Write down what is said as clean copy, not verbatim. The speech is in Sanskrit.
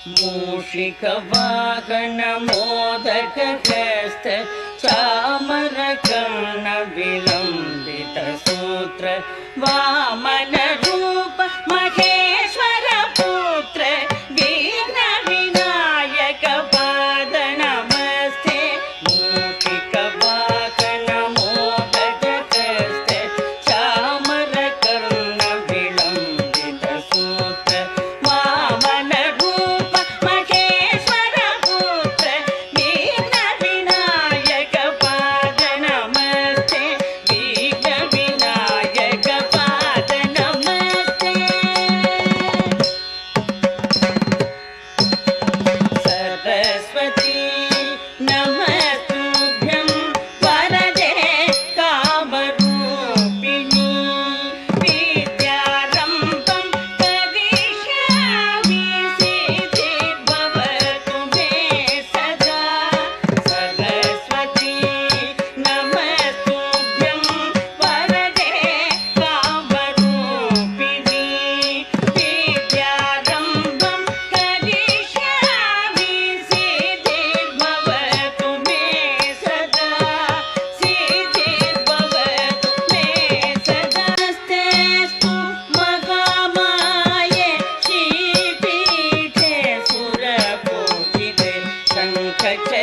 मूषिकवाहनमोदकहस्त चामरकर्णविलम्बितसूत्र वामनरूप महेश्वरपुत्र विघ्नविनायकपाद नमस्ते। मूषिकवाहनमोदकहस्त चामरकर्णविलम्बितसूत्र वामनरूप महेश्वरपुत्र विघ्नविनायकपाद नमस्ते। विघ्नविनायकपाद नमस्ते। सरस्वती नमस्तुभ्यं वरदे कामरूपिणी विद्यारम्भं करिष्यामि सिद्धिर्भवतु मे सदा। सरस्वती नमस्तुभ्यं वरदे कामरूपिणी विद्यारम्भं करिष्यामि सिद्धिर्भवतु मे सदा। सिद्धिर्भवतु मे सदा। नमस्तेऽस्तु महामाये श्रीपीठे सुरपूजिते शङ्खचक्र